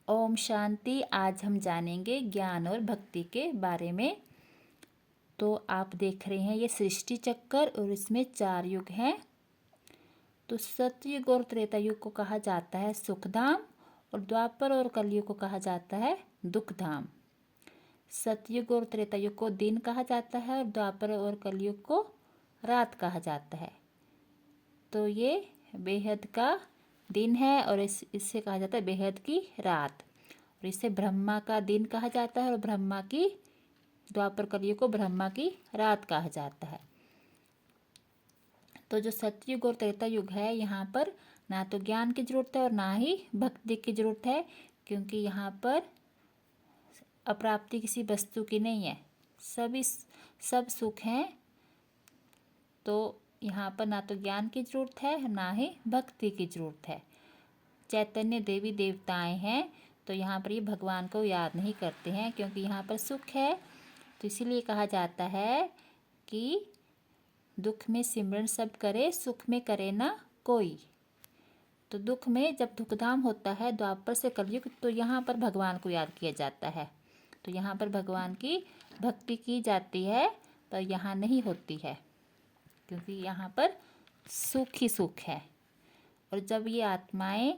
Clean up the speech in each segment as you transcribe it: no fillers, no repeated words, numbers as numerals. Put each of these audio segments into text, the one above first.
ओम शांति। आज हम जानेंगे ज्ञान और भक्ति के बारे में। तो आप देख रहे हैं ये सृष्टि चक्कर और इसमें 4 युग हैं। तो सतयुग और त्रेता युग को कहा जाता है सुखधाम और द्वापर और कलयुग को कहा जाता है दुखधाम। सतयुग और त्रेता युग को दिन कहा जाता है और द्वापर और कलयुग को रात कहा जाता है। तो ये बेहद का दिन है और इससे कहा जाता है बेहद की रात। और इसे ब्रह्मा का दिन कहा जाता है और ब्रह्मा की द्वापर कलयुग को ब्रह्मा की रात कहा जाता है। तो जो सतयुग और त्रेता युग है यहाँ पर ना तो ज्ञान की जरूरत है और ना ही भक्ति की जरूरत है, क्योंकि यहाँ पर अप्राप्ति किसी वस्तु की नहीं है, सब सुख हैं। तो यहाँ पर ना तो ज्ञान की जरूरत है ना ही भक्ति की जरूरत है। चैतन्य देवी देवताएं हैं तो यहाँ पर ये भगवान को याद नहीं करते हैं, क्योंकि यहाँ पर सुख है। तो इसीलिए कहा जाता है कि दुख में सिमरन सब करे, सुख में करे ना कोई। तो दुख में जब दुखधाम होता है द्वापर से कलयुग, तो यहाँ पर भगवान को याद किया जाता है। तो यहाँ पर भगवान की भक्ति की जाती है, पर यहाँ नहीं होती है, क्योंकि यहाँ पर सुख ही सुख है। और जब ये आत्माएं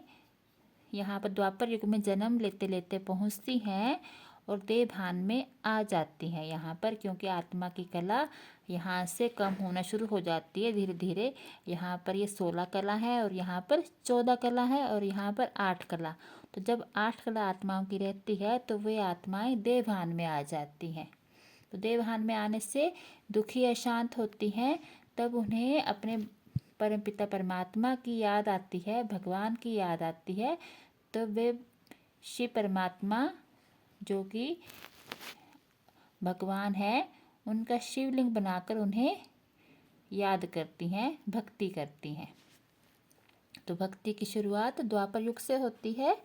यहाँ पर द्वापर युग में जन्म लेते लेते पहुँचती हैं और देह भान में आ जाती हैं यहाँ पर, क्योंकि आत्मा की कला यहाँ से कम होना शुरू हो जाती है धीरे धीरे। यहाँ पर ये 16 कला है और यहाँ पर 14 कला है और यहाँ पर 8 कला। तो जब 8 कला आत्माओं की रहती है तो वे आत्माएं देह भान में आ जाती हैं। तो देह भान में आने से दुखी अशांत होती हैं, तब उन्हें अपने परमपिता परमात्मा की याद आती है, भगवान की याद आती है। तो वे शिव परमात्मा जो कि भगवान है उनका शिवलिंग बनाकर उन्हें याद करती हैं, भक्ति करती हैं। तो भक्ति की शुरुआत द्वापर युग से होती है।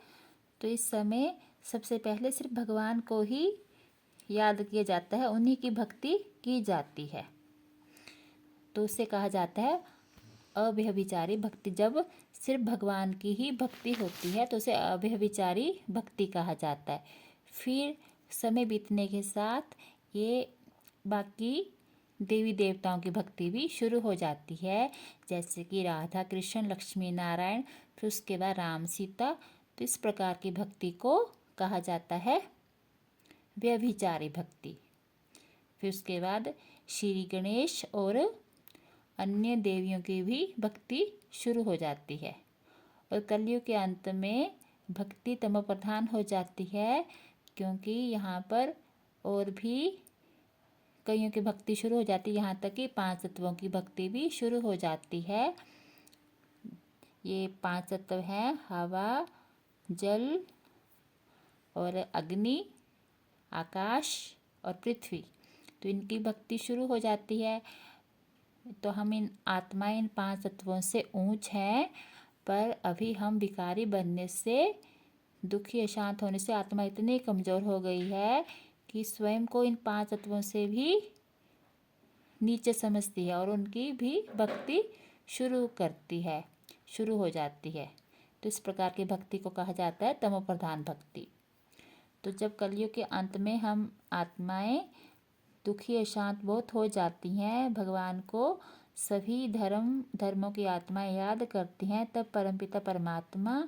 तो इस समय सबसे पहले सिर्फ भगवान को ही याद किया जाता है, उन्हीं की भक्ति की जाती है। तो उसे कहा जाता है अव्यभिचारी भक्ति। जब सिर्फ भगवान की ही भक्ति होती है तो उसे अव्यभिचारी भक्ति कहा जाता है। फिर समय बीतने के साथ ये बाकी देवी देवताओं की भक्ति भी शुरू हो जाती है, जैसे कि राधा कृष्ण, लक्ष्मी नारायण, फिर उसके बाद राम सीता। तो इस प्रकार की भक्ति को कहा जाता है व्यभिचारी भक्ति। फिर उसके बाद श्री गणेश और अन्य देवियों की भी भक्ति शुरू हो जाती है। और कलयुग के अंत में भक्ति तमो प्रधान हो जाती है, क्योंकि यहाँ पर और भी कईयों की भक्ति शुरू हो जाती है, यहाँ तक कि 5 तत्वों की भक्ति भी शुरू हो जाती है। ये 5 तत्व हैं हवा, जल और अग्नि, आकाश और पृथ्वी। तो इनकी भक्ति शुरू हो जाती है। तो हम इन 5 तत्वों से ऊंच हैं, पर अभी हम विकारी बनने से, दुखी अशांत होने से आत्मा इतनी कमज़ोर हो गई है कि स्वयं को इन 5 तत्वों से भी नीचे समझती है और उनकी भी भक्ति शुरू हो जाती है। तो इस प्रकार की भक्ति को कहा जाता है तमो प्रधान भक्ति। तो जब कलयुग के अंत में हम आत्माएं दुखी अशांत बहुत हो जाती हैं, भगवान को सभी धर्मों की आत्माएं याद करती हैं, तब परमपिता परमात्मा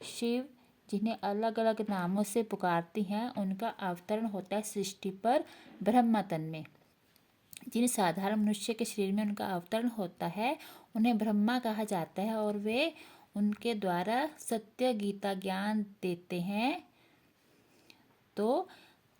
शिव, जिन्हें अलग अलग नामों से पुकारती हैं, उनका अवतरण होता है सृष्टि पर ब्रह्मा तन में। जिन साधारण मनुष्य के शरीर में उनका अवतरण होता है उन्हें ब्रह्मा कहा जाता है, और वे उनके द्वारा सत्य गीता ज्ञान देते हैं। तो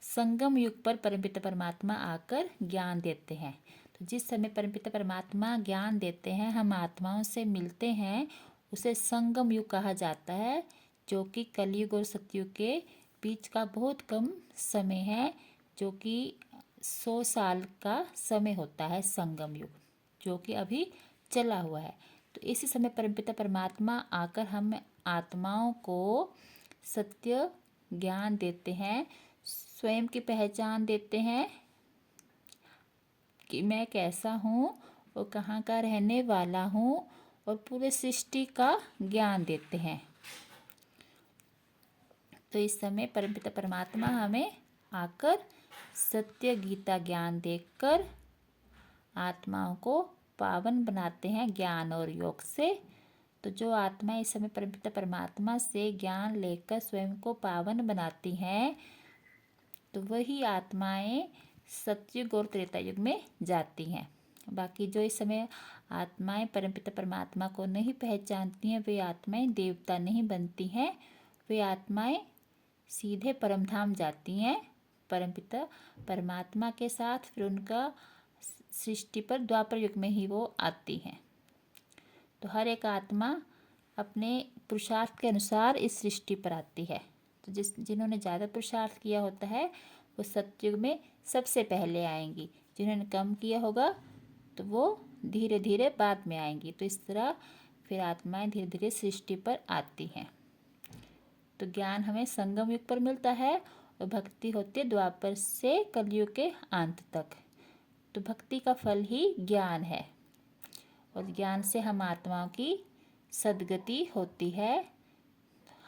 संगम युग पर परमपिता परमात्मा आकर ज्ञान देते हैं। तो जिस समय परमपिता परमात्मा ज्ञान देते हैं, हम आत्माओं से मिलते हैं, उसे संगम युग कहा जाता है, जो कि कलयुग और सतयुग के बीच का बहुत कम समय है, जो कि 100 साल का समय होता है संगम युग, जो कि अभी चला हुआ है। तो इसी समय परमपिता परमात्मा आकर हम आत्माओं को सत्य ज्ञान देते हैं, स्वयं की पहचान देते हैं कि मैं कैसा हूँ और कहाँ का रहने वाला हूँ, और पूरे सृष्टि का ज्ञान देते हैं। तो इस समय परमपिता परमात्मा हमें आकर सत्य गीता ज्ञान देकर आत्माओं को पावन बनाते हैं ज्ञान और योग से। तो जो आत्मा इस समय परमपिता परमात्मा से ज्ञान लेकर स्वयं को पावन बनाती हैं, तो वही आत्माएं सतयुग और त्रेता युग में जाती हैं। बाकी जो इस समय आत्माएं परमपिता परमात्मा को नहीं पहचानती हैं, वे आत्माएं देवता नहीं बनती हैं, वे आत्माएं सीधे परमधाम जाती हैं परमपिता परमात्मा के साथ। फिर उनका सृष्टि पर द्वापर युग में ही वो आती हैं। तो हर एक आत्मा अपने पुरुषार्थ के अनुसार इस सृष्टि पर आती है। तो जिन्होंने ज़्यादा पुरुषार्थ किया होता है वो सतयुग में सबसे पहले आएंगी, जिन्होंने कम किया होगा तो वो धीरे धीरे बाद में आएंगी। तो इस तरह फिर आत्माएं धीरे धीरे सृष्टि पर आती हैं। तो ज्ञान हमें संगम युग पर मिलता है और भक्ति होती है द्वापर से कलयुग के अंत तक। तो भक्ति का फल ही ज्ञान है और ज्ञान से हम आत्माओं की सद्गति होती है।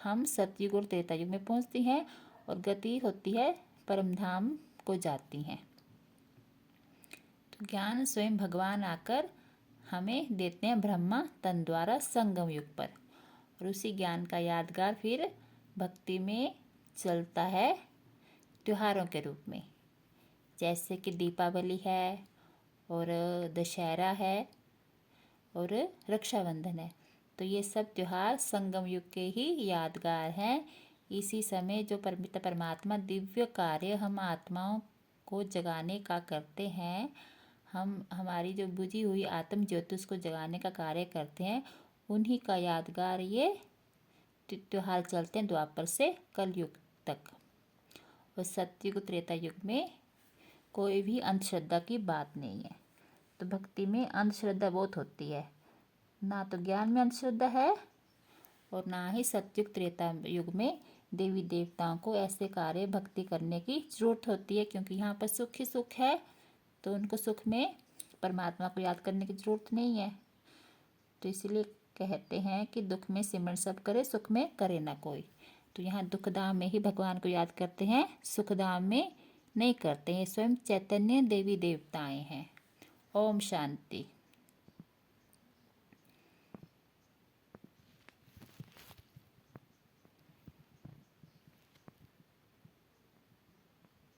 हम सतयुग और त्रेता युग में पहुंचती हैं और गति होती है परमधाम को जाती हैं। तो ज्ञान स्वयं भगवान आकर हमें देते हैं ब्रह्मा तन द्वारा संगम युग पर, और उसी ज्ञान का यादगार फिर भक्ति में चलता है त्योहारों के रूप में, जैसे कि दीपावली है और दशहरा है और रक्षाबंधन है। तो ये सब त्योहार संगम युग के ही यादगार हैं। इसी समय जो परमपिता परमात्मा दिव्य कार्य हम आत्माओं को जगाने का करते हैं, हम हमारी जो बुझी हुई आत्म ज्योति उसको जगाने का कार्य करते हैं, उन्हीं का यादगार ये त्योहार चलते हैं द्वापर से कलयुग तक। और सतयुग त्रेता युग में कोई भी अंधश्रद्धा की बात नहीं है। तो भक्ति में अंधश्रद्धा बहुत होती है, ना तो ज्ञान में अंधश्रद्धा है और ना ही सतयुग त्रेता युग में देवी देवताओं को ऐसे कार्य भक्ति करने की जरूरत होती है, क्योंकि यहाँ पर सुख ही सुख है। तो उनको सुख में परमात्मा को याद करने की जरूरत नहीं है। तो इसलिए कहते हैं कि दुख में सिमरन सब करे, सुख में करे ना कोई। तो यहाँ दुखधाम में ही भगवान को याद करते हैं, सुखधाम में नहीं करते हैं। स्वयं चैतन्य देवी देवताएं हैं। ओम शांति।